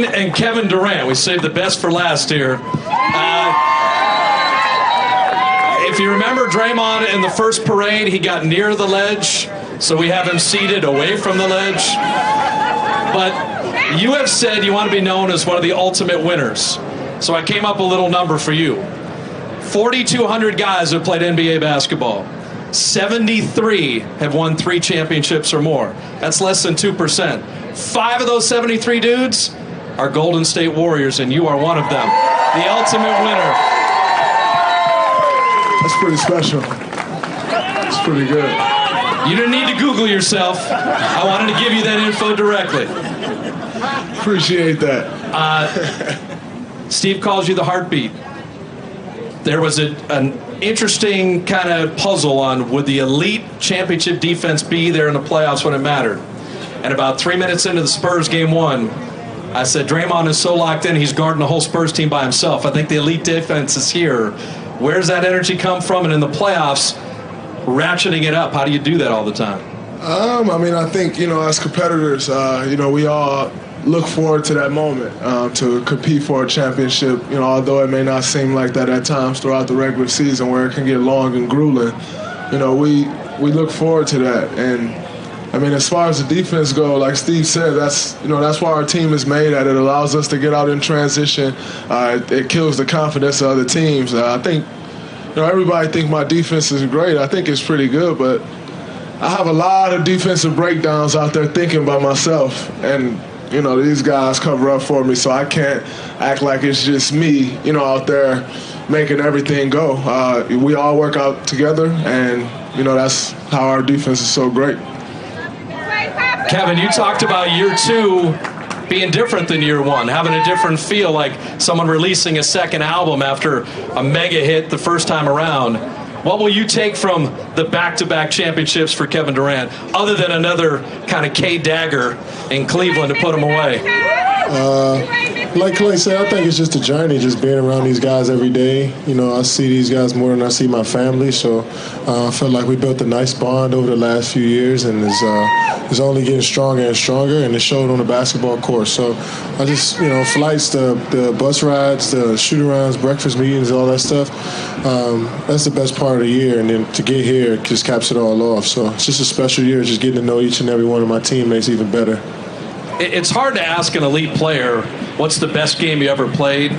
Green and Kevin Durant. We saved the best for last here. If you remember Draymond in the first parade, he got near the ledge, so we have him seated away from the ledge. But you have said you want to be known as one of the ultimate winners. So I came up with a little number for you. 4,200 guys have played NBA basketball. 73 have won 3 championships or more. That's less than 2%. 5 of those 73 dudes are Golden State Warriors, and you are one of them. The ultimate winner. That's pretty special. That's pretty good. You didn't need to Google yourself. I wanted to give you that info directly. Appreciate that. Steve calls you the heartbeat. There was an interesting kind of puzzle on would the elite championship defense be there in the playoffs when it mattered. And about 3 minutes into the Spurs game 1, I said, Draymond is so locked in, he's guarding the whole Spurs team by himself. I think the elite defense is here. Where's that energy come from? And in the playoffs, ratcheting it up, how do you do that all the time? I mean, I think, as competitors, we all look forward to that moment to compete for a championship, although it may not seem like that at times throughout the regular season where it can get long and grueling. We look forward to that. And, I mean, as far as the defense goes, like Steve said, that's why our team is made at. It allows us to get out in transition. It kills the confidence of other teams. I think, everybody think my defense is great. I think it's pretty good, but I have a lot of defensive breakdowns out there thinking by myself. And, these guys cover up for me, so I can't act like it's just me, out there making everything go. We all work out together, and, that's how our defense is so great. Kevin, you talked about year 2 being different than year 1, having a different feel, like someone releasing a second album after a mega hit the first time around. What will you take from the back-to-back championships for Kevin Durant, other than another kind of K-dagger in Cleveland to put him away? Like Clay said, I think it's just a journey, just being around these guys every day. I see these guys more than I see my family, so I feel like we built a nice bond over the last few years, and it's only getting stronger and stronger, and it showed on the basketball court. So I just, flights, the bus rides, the shoot-arounds, breakfast meetings, all that stuff, that's the best part of the year, and then to get here just caps it all off. So it's just a special year, just getting to know each and every one of my teammates even better. It's hard to ask an elite player what's the best game you ever played,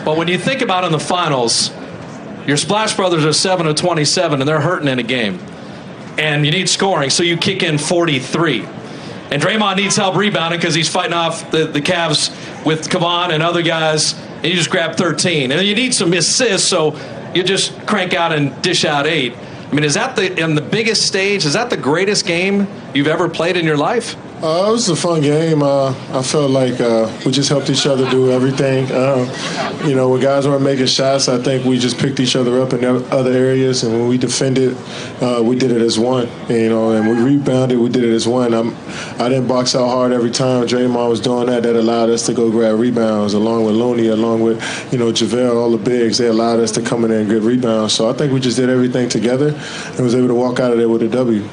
but when you think about in the finals, your Splash Brothers are 7 of 27 and they're hurting in a game, and you need scoring, so you kick in 43, and Draymond needs help rebounding because he's fighting off the Cavs with Kavan and other guys, and you just grab 13, and you need some assists, so you just crank out and dish out 8. I mean, is that in the biggest stage, is that the greatest game you've ever played in your life? It was a fun game. I felt like we just helped each other do everything. When guys weren't making shots, I think we just picked each other up in other areas. And when we defended, we did it as one. And we rebounded, we did it as one. I didn't box out hard every time. Draymond was doing that. That allowed us to go grab rebounds, along with Looney, along with JaVale, all the bigs. They allowed us to come in there and get rebounds. So I think we just did everything together and was able to walk out of there with a W.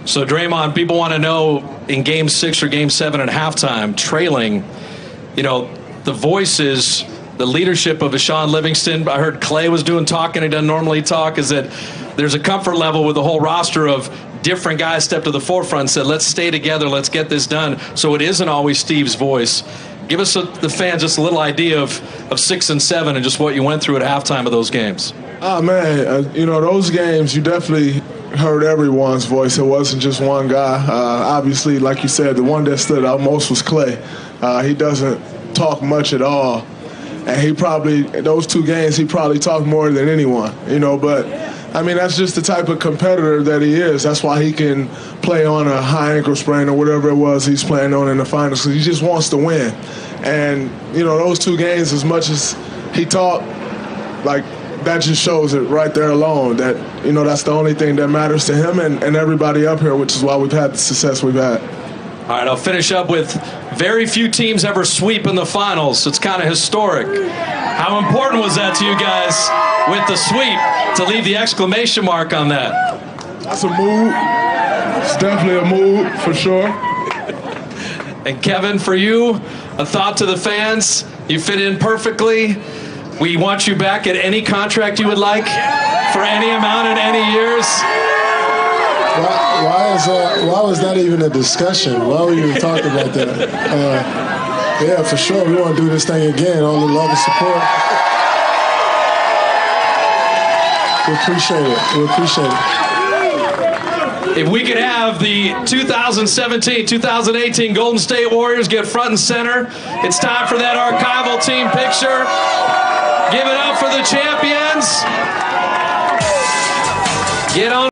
So, Draymond, people want to know in Game 6 or Game 7 at halftime, trailing, the voices, the leadership of Sean Livingston. I heard Clay was doing talking. He doesn't normally talk. Is that there's a comfort level with the whole roster of different guys stepped to the forefront and said, let's stay together, let's get this done. So it isn't always Steve's voice. Give us, the fans, just a little idea of 6 and 7 and just what you went through at halftime of those games. Oh, man, those games, you definitely heard everyone's voice. It wasn't just one guy. Obviously, like you said, the one that stood out most was Clay. He doesn't talk much at all. And those 2 games, he probably talked more than anyone, but I mean, that's just the type of competitor that he is. That's why he can play on a high ankle sprain or whatever it was he's playing on in the finals, because he just wants to win. And, those 2 games, as much as he talked, like, that just shows it right there alone that, that's the only thing that matters to him and everybody up here, which is why we've had the success we've had. All right, I'll finish up with very few teams ever sweep in the finals. It's kind of historic. How important was that to you guys with the sweep to leave the exclamation mark on that? That's a move. It's definitely a move, for sure. And Kevin, for you, a thought to the fans. You fit in perfectly. We want you back at any contract you would like for any amount in any years. Why was that even a discussion? Why were you even talking about that? Yeah, for sure. We want to do this thing again. All the love and support. We appreciate it. We appreciate it. If we could have the 2017-2018 Golden State Warriors get front and center, it's time for that archival team picture. Give it up for the champions. Get on.